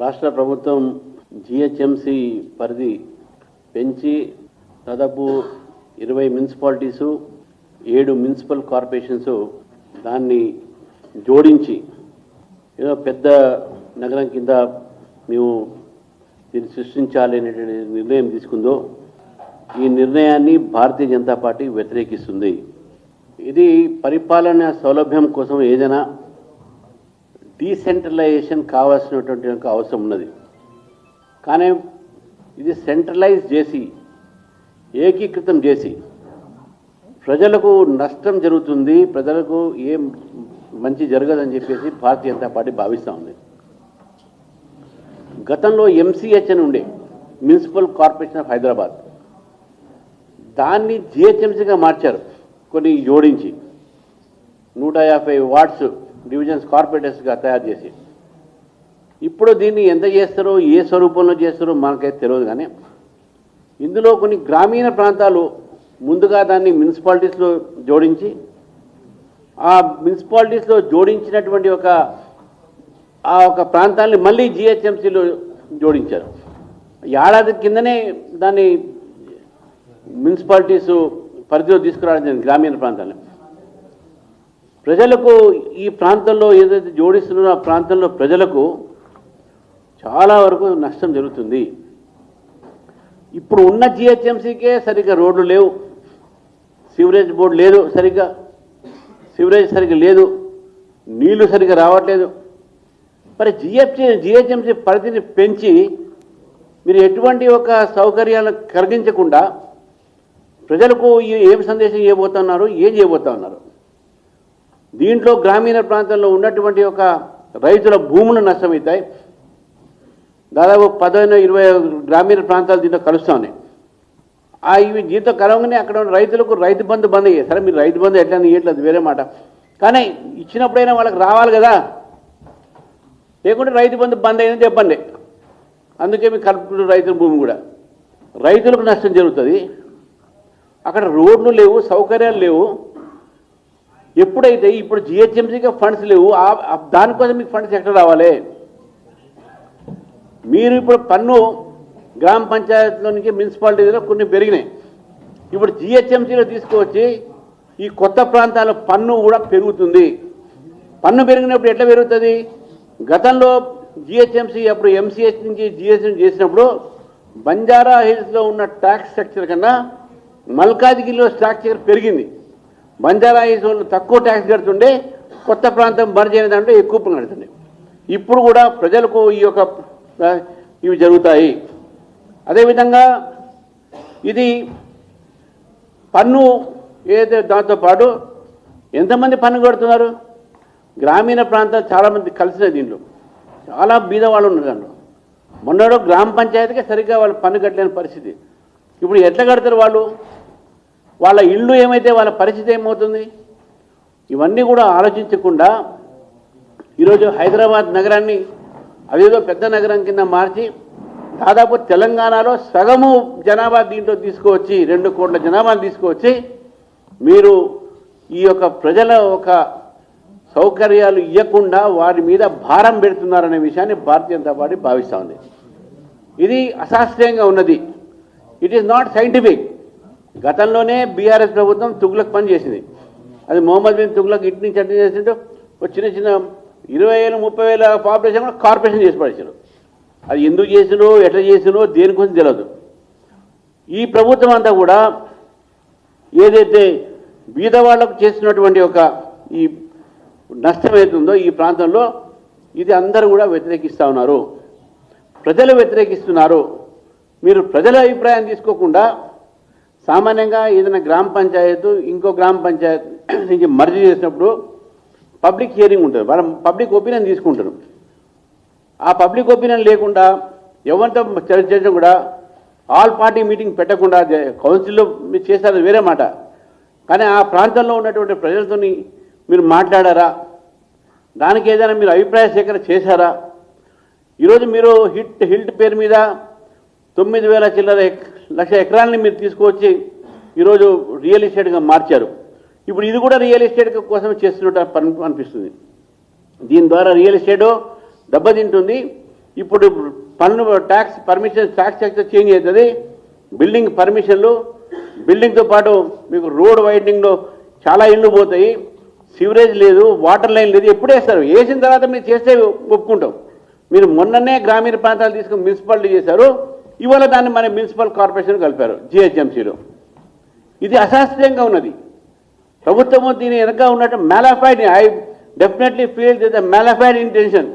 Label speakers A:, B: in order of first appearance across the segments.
A: రాష్ట్ర ప్రభుత్వం జిహెచ్ఎంసి పరిధి పెంచి దాదాపు 20 మున్సిపాలిటీసు 7 మున్సిపల్ కార్పొరేషన్స్ దాన్ని జోడించి ఏదో పెద్ద నగరం కింద మేము దీన్ని సృష్టించాలి అనే నిర్ణయం తీసుకుందో ఈ నిర్ణయాన్ని భారతీయ జనతా పార్టీ వ్యతిరేకిస్తుంది. ఇది పరిపాలన సౌలభ్యం కోసం ఏదైనా డీసెంట్రలైజేషన్ కావాల్సినటువంటి ఒక అవసరం ఉన్నది. కానీ ఇది సెంట్రలైజ్ చేసి ఏకీకృతం చేసి ప్రజలకు నష్టం జరుగుతుంది, ప్రజలకు ఏం మంచి జరగదని చెప్పేసి భారతీయ జనతా పార్టీ భావిస్తూ ఉంది. గతంలో ఎంసీహెచ్ అని ఉండే మున్సిపల్ కార్పొరేషన్ ఆఫ్ హైదరాబాద్, దాన్ని జిహెచ్ఎంసీగా మార్చారు కొన్ని జోడించి 150 వార్డ్స్ డివిజన్స్ కార్పొరేటర్స్గా తయారు చేసి. ఇప్పుడు దీన్ని ఎంత చేస్తారో ఏ స్వరూపంలో చేస్తారో మనకైతే తెలియదు. కానీ ఇందులో కొన్ని గ్రామీణ ప్రాంతాలు ముందుగా దాన్ని మున్సిపాలిటీస్లో జోడించి ఆ మున్సిపాలిటీస్లో జోడించినటువంటి ఒక ప్రాంతాన్ని మళ్ళీ జిహెచ్ఎంసీలో జోడించారు. ఏడాది కిందనే దాన్ని మున్సిపాలిటీస్ పరిధిలో తీసుకురావడం జరిగింది. గ్రామీణ ప్రాంతాలను ప్రజలకు ఈ ప్రాంతంలో ఏదైతే జోడిస్తున్నారో ఆ ప్రాంతంలో ప్రజలకు చాలా వరకు నష్టం జరుగుతుంది. ఇప్పుడు ఉన్న జిహెచ్ఎంసీకే సరిగ్గా రోడ్లు లేవు, సివరేజ్ బోర్డు లేదు, సివరేజ్ సరిగ్గా లేదు, నీళ్లు సరిగ్గా రావట్లేదు. మరి జిహెచ్ఎంసీ పరిధిని పెంచి మీరు ఎటువంటి ఒక సౌకర్యాలను కలిగించకుండా ప్రజలకు ఏం సందేశం ఇవ్వబోతున్నారు, ఏం చేయబోతా ఉన్నారు? దీంట్లో గ్రామీణ ప్రాంతంలో ఉన్నటువంటి ఒక రైతుల భూములు నష్టమవుతాయి. దాదాపు 15-20 గ్రామీణ ప్రాంతాలు దీంతో కలుస్తూ ఉన్నాయి. ఇవి దీంతో కలవగానే అక్కడ ఉన్న రైతులకు రైతు బంధు బంద్ అయ్యాయి. సరే, మీరు రైతు బంధు ఎట్లా ఇవ్వట్లేదు వేరే మాట, కానీ ఇచ్చినప్పుడైనా వాళ్ళకి రావాలి కదా, లేకుంటే రైతు బంధు బంద్ అయిందని చెప్పండి. అందుకే మీ కలుపుతున్న రైతుల భూమి కూడా రైతులకు నష్టం జరుగుతుంది. అక్కడ రోడ్లు లేవు, సౌకర్యాలు లేవు. ఎప్పుడైతే ఇప్పుడు జిహెచ్ఎంసీగా ఫండ్స్ లేవు, దానికోసం మీకు ఫండ్స్ ఎక్కడ రావాలి? మీరు ఇప్పుడు పన్ను గ్రామ పంచాయతీలో నుంచి మున్సిపాలిటీలో కొన్ని పెరిగినాయి, ఇప్పుడు జిహెచ్ఎంసీలో తీసుకువచ్చి ఈ కొత్త ప్రాంతాల పన్ను కూడా పెరుగుతుంది. పన్ను పెరిగినప్పుడు ఎట్లా పెరుగుతుంది? గతంలో జిహెచ్ఎంసీ అప్పుడు ఎంసీహెచ్ నుంచి జిహెచ్ఎంసీ చేసినప్పుడు బంజారా హిల్స్లో ఉన్న ట్యాక్స్ స్ట్రక్చర్ కన్నా మల్కాజ్గిరిలో స్ట్రక్చర్ పెరిగింది. బంజారా హిల్స్ వాళ్ళు తక్కువ ట్యాక్స్ కడుతుండే, కొత్త ప్రాంతం మర్జ్ అయిన దాంట్లో ఎక్కువ కడుతుండే. ఇప్పుడు కూడా ప్రజలకు ఇవి జరుగుతాయి. అదేవిధంగా ఇది పన్ను ఏదైతే దాంతోపాటు ఎంతమంది పన్ను కడుతున్నారు? గ్రామీణ ప్రాంతాలు చాలామంది కలిసినాయి. దీంట్లో చాలా బీద వాళ్ళు ఉన్నారు. దాంట్లో మొన్నడో గ్రామ పంచాయతీకే సరిగ్గా వాళ్ళు పన్ను కట్టలేని పరిస్థితి. ఇప్పుడు ఎట్లా కడతారు వాళ్ళు? వాళ్ళ ఇళ్ళు ఏమైతే వాళ్ళ పరిస్థితి ఏమవుతుంది? ఇవన్నీ కూడా ఆలోచించకుండా ఈరోజు హైదరాబాద్ నగరాన్ని అదేదో పెద్ద నగరం కింద మార్చి దాదాపు తెలంగాణలో సగము జనాభా దీంట్లో తీసుకువచ్చి 2 కోట్ల జనాభాను తీసుకువచ్చి మీరు ఈ ప్రజల సౌకర్యాలు ఇవ్వకుండా వారి మీద భారం పెడుతున్నారనే విషయాన్ని భారతీయ జనతా పార్టీ భావిస్తూ ఉంది. ఇది అశాస్త్రీయంగా ఉన్నది. It is not scientific. గతంలోనే బీఆర్ఎస్ ప్రభుత్వం తుగ్లక్ పని చేసింది. అది మొహమ్మద్ బిన్ తుగ్లక్ ఇటు నుంచి అటు చేసిండు. చిన్న 20,000-30,000 పాపులేషన్ కూడా కార్పొరేషన్ చేసి పడేసారు. అది ఎందుకు చేసినో ఎట్లా చేసినో దేనికోసం తెలియదు. ఈ ప్రభుత్వం అంతా కూడా ఏదైతే బీదవాళ్లకు చేసినటువంటి ఈ నష్టం అవుతుందో ఈ ప్రాంతంలో ఇది అందరూ కూడా వ్యతిరేకిస్తూ ఉన్నారు. ప్రజలు వ్యతిరేకిస్తున్నారు. మీరు ప్రజల అభిప్రాయం తీసుకోకుండా సామాన్యంగా ఏదైనా గ్రామ పంచాయతీ ఇంకో గ్రామ పంచాయతీ నుంచి మర్జీ చేసినప్పుడు పబ్లిక్ హియరింగ్ ఉంటుంది, వాళ్ళ పబ్లిక్ ఒపీనియన్ తీసుకుంటారు. ఆ పబ్లిక్ ఒపీనియన్ లేకుండా ఎవరితో చర్చించడం కూడా ఆల్ పార్టీ మీటింగ్ పెట్టకుండా కౌన్సిల్లో మీరు చేశారు వేరే మాట, కానీ ఆ ప్రాంతంలో ఉన్నటువంటి ప్రజలతో మీరు మాట్లాడారా? దానికి ఏదైనా మీరు అభిప్రాయ సేకరణ చేశారా? ఈరోజు మీరు హిల్ట్ పేరు మీద 9,000 చిల్లర లక్ష ఎకరాలని మీరు తీసుకువచ్చి ఈరోజు రియల్ ఎస్టేట్గా మార్చారు. ఇప్పుడు ఇది కూడా రియల్ ఎస్టేట్ కోసం చేస్తున్నట్టు అనిపిస్తుంది. దీని ద్వారా రియల్ ఎస్టేట్ దెబ్బతింటుంది. ఇప్పుడు పన్ను tax permission tax structure change అవుతుంది. బిల్డింగ్ పర్మిషన్లు, బిల్డింగ్తో పాటు మీకు రోడ్ వైడనింగ్లో చాలా ఇళ్ళు పోతాయి, సివరేజ్ లేదు, వాటర్ లైన్ లేదు. ఎప్పుడు వేస్తారు? వేసిన తర్వాత మీరు చేస్తే ఒప్పుకుంటాం. మీరు మొన్ననే గ్రామీణ ప్రాంతాలు తీసుకుని మున్సిపాలిటీ చేశారు, ఇవాళ దాన్ని మన మున్సిపల్ కార్పొరేషన్ కలిపారు జిహెచ్ఎంసీలో. ఇది అశాస్త్రీయంగా ఉన్నది. ప్రభుత్వము దీని వెనక ఉన్నట్టు mala fide, I definitely feel this mala fide intention.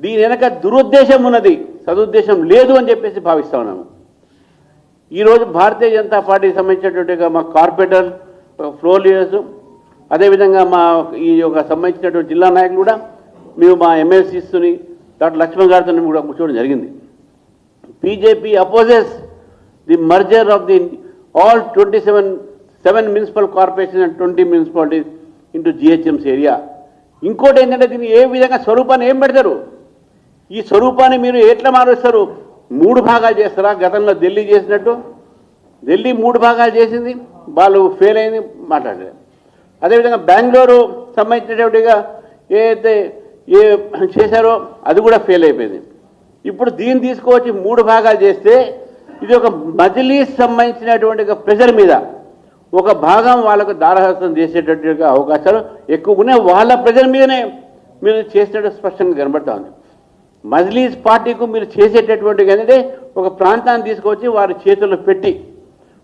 A: దీని వెనక దురుద్దేశం ఉన్నది, సదుద్దేశం లేదు అని చెప్పేసి భావిస్తా ఉన్నాను. ఈరోజు భారతీయ జనతా పార్టీకి సంబంధించినటువంటి మా కార్పొరేటర్, ఫ్లోర్ లీడర్స్, అదేవిధంగా మా ఈ యొక్క సంబంధించినటువంటి జిల్లా నాయకులు కూడా మేము మా ఎమ్మెల్సీస్ని డాక్టర్ లక్ష్మణ్ గారితో కూడా కూర్చోవడం జరిగింది. BJP opposes the merger of the all 7 municipal corporation and 20 municipalities into GHMC area. ఇంకోటి ఏంటంటే దీన్ని ఏ విధంగా స్వరూపాన్ని ఏం పెడతారు? ఈ స్వరూపాన్ని మీరు ఎట్లా మారుస్తారు? 3 భాగాలు చేస్తారా? గతంలో ఢిల్లీ చేసినట్టు. ఢిల్లీ 3 భాగాలు చేసింది, వాళ్ళు ఫెయిల్ అయింది, మాట్లాడారు. అదేవిధంగా బెంగళూరు సంబంధించినటువంటిగా ఏదైతే చేశారో అది కూడా ఫెయిల్ అయిపోయింది. ఇప్పుడు దీన్ని తీసుకువచ్చి 3 భాగాలు చేస్తే ఇది ఒక మజ్లీస్ సంబంధించినటువంటి ప్రెజర్ మీద ఒక భాగం వాళ్ళకు దారహస్తం చేసేటట్టుగా అవకాశాలు ఎక్కువ ఉన్నాయి. వాళ్ళ ప్రెజర్ మీదనే మీరు చేసినట్టు స్పష్టంగా కనబడతా ఉంది. మజ్లీస్ పార్టీకు మీరు చేసేటటువంటి ఏంటంటే ఒక ప్రాంతాన్ని తీసుకొచ్చి వారి చేతుల్లో పెట్టి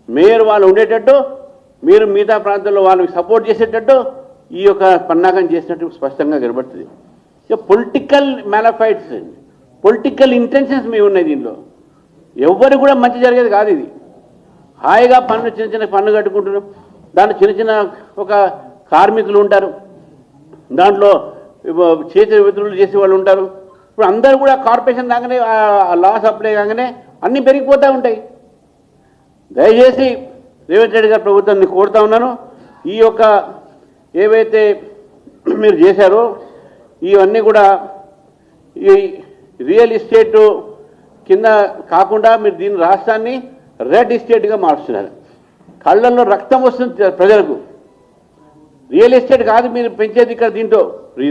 A: మేయర్ వాళ్ళు ఉండేటట్టు, మీరు మిగతా ప్రాంతాల్లో వాళ్ళకి సపోర్ట్ చేసేటట్టు ఈ యొక్క పన్నాగం చేసినట్టు స్పష్టంగా కనబడుతుంది. ఇక పొలిటికల్ మ్యాలఫైట్స్, పొలిటికల్ ఇంటెన్షన్స్ మీ ఉన్నాయి దీనిలో. ఎవ్వరు కూడా మంచి జరిగేది కాదు. ఇది హాయిగా చిన్న చిన్న పన్ను కట్టుకుంటున్నారు. దాంట్లో చిన్న చిన్న ఒక కార్మికులు ఉంటారు, దాంట్లో చేతి విధులు చేసే వాళ్ళు ఉంటారు. ఇప్పుడు అందరూ కూడా కార్పొరేషన్ రాగానే లాస్ అప్లై కాగానే అన్నీ పెరిగిపోతూ ఉంటాయి. దయచేసి రేవంత్ రెడ్డి గారి ప్రభుత్వాన్ని కోరుతా ఉన్నాను, ఈ యొక్క ఏవైతే మీరు చేశారో ఇవన్నీ కూడా ఈ రియల్ ఎస్టేటు కింద కాకుండా మీరు దీని రాష్ట్రాన్ని రెడ్ ఎస్టేట్గా మార్చుతున్నారు. కళ్ళల్లో రక్తం వస్తుంది ప్రజలకు. రియల్ ఎస్టేట్ కాదు మీరు పెంచేది ఇక్కడ, దీంట్లో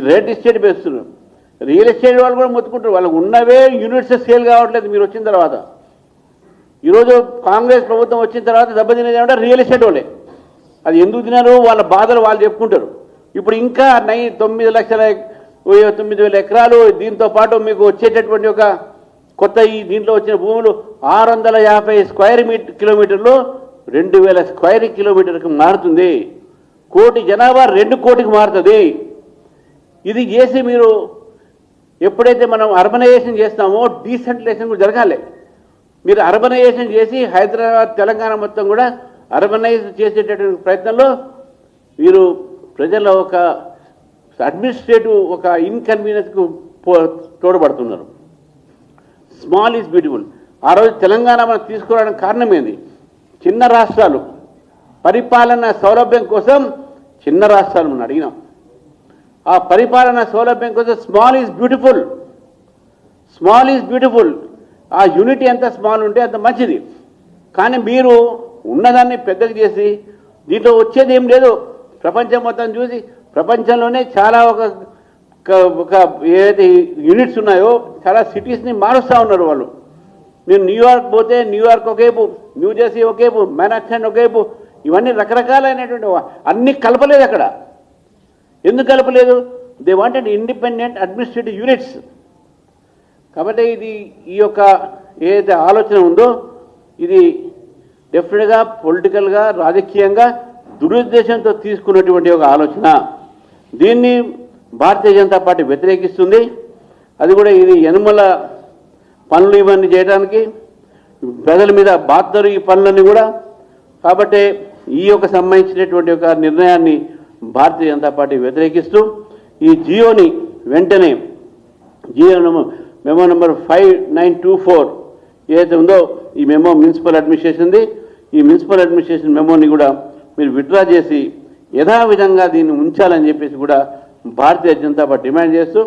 A: రెడ్ ఎస్టేట్ పెంచుతున్నారు. రియల్ ఎస్టేట్ వాళ్ళు కూడా మొత్తుకుంటారు, వాళ్ళకు ఉన్నవే యూనిట్స్ సేల్ కావట్లేదు. మీరు వచ్చిన తర్వాత ఈరోజు కాంగ్రెస్ ప్రభుత్వం వచ్చిన తర్వాత దెబ్బతినేది ఏమంటే రియల్ ఎస్టేట్ వాళ్ళే. అది ఎందుకు తినారు, వాళ్ళ బాధలు వాళ్ళు చెప్పుకుంటారు. ఇప్పుడు ఇంకా 9,09,000 ఎకరాలు, దీంతో పాటు మీకు వచ్చేటటువంటి ఒక కొత్త ఈ దీంట్లో వచ్చిన భూములు 650 స్క్వేర్ కిలోమీటర్లు 2,000 స్క్వేర్ కిలోమీటర్కి మారుతుంది. 1 కోటి జనాభా 2 కోటికి మారుతుంది. ఇది చేసి మీరు ఎప్పుడైతే మనం అర్బనైజేషన్ చేస్తామో డీసెంట్రలైజేషన్ కూడా జరగాలి. మీరు అర్బనైజేషన్ చేసి హైదరాబాద్, తెలంగాణ మొత్తం కూడా అర్బనైజ్ చేసేటటువంటి ప్రయత్నంలో మీరు ప్రజల ఒక అడ్మినిస్ట్రేటివ్ ఒక ఇన్కన్వీనియన్స్కు తోడ్పడుతున్నారు. Small is beautiful. ఆ రోజు తెలంగాణ మనం తీసుకురావడానికి కారణం ఏంది? చిన్న రాష్ట్రాలు పరిపాలన సౌలభ్యం కోసం చిన్న రాష్ట్రాలు మనం అడిగినాం. ఆ పరిపాలన సౌలభ్యం కోసం small is beautiful, small is beautiful. ఆ యూనిటీ ఎంత స్మాల్ ఉంటే అంత మంచిది. కానీ మీరు ఉన్నదాన్ని పెద్దగా చేసి దీంట్లో వచ్చేది ఏం లేదు. ప్రపంచం మొత్తం చూసి ప్రపంచంలోనే చాలా ఒక ఏదైతే యూనిట్స్ ఉన్నాయో చాలా సిటీస్ని మారుస్తూ ఉన్నారు వాళ్ళు. మీరు న్యూయార్క్ పోతే న్యూయార్క్ ఒకేపు, న్యూజెర్సీ ఒకేపు, మ్యాన్హాటన్ ఒకేపు, ఇవన్నీ రకరకాలైనటువంటి అన్నీ కలపలేదు అక్కడ. ఎందుకు కలపలేదు? They wanted independent administrative units. కాబట్టి ఈ యొక్క ఏదైతే ఆలోచన ఉందో ఇది డెఫినెట్గా పొలిటికల్గా, రాజకీయంగా దురుద్దేశంతో తీసుకున్నటువంటి ఒక ఆలోచన. దీన్ని భారతీయ జనతా పార్టీ వ్యతిరేకిస్తుంది. అది కూడా ఇది యనుమల పనులు ఇవన్నీ చేయడానికి ప్రజల మీద బాధ్యత ఈ పనులన్నీ కూడా. కాబట్టి ఈ యొక్క సంబంధించినటువంటి ఒక నిర్ణయాన్ని భారతీయ జనతా పార్టీ వ్యతిరేకిస్తూ ఈ జియోని వెంటనే జియో మెమో నెంబర్ 5924 ఏదైతే ఉందో ఈ మెమో మున్సిపల్ అడ్మినిస్ట్రేషన్ది, ఈ మున్సిపల్ అడ్మినిస్ట్రేషన్ మెమోని కూడా మీరు విత్డ్రా చేసి యథావిధంగా దీన్ని ఉంచాలని చెప్పేసి కూడా భారతీయ జనతా పార్టీ డిమాండ్ చేస్తూ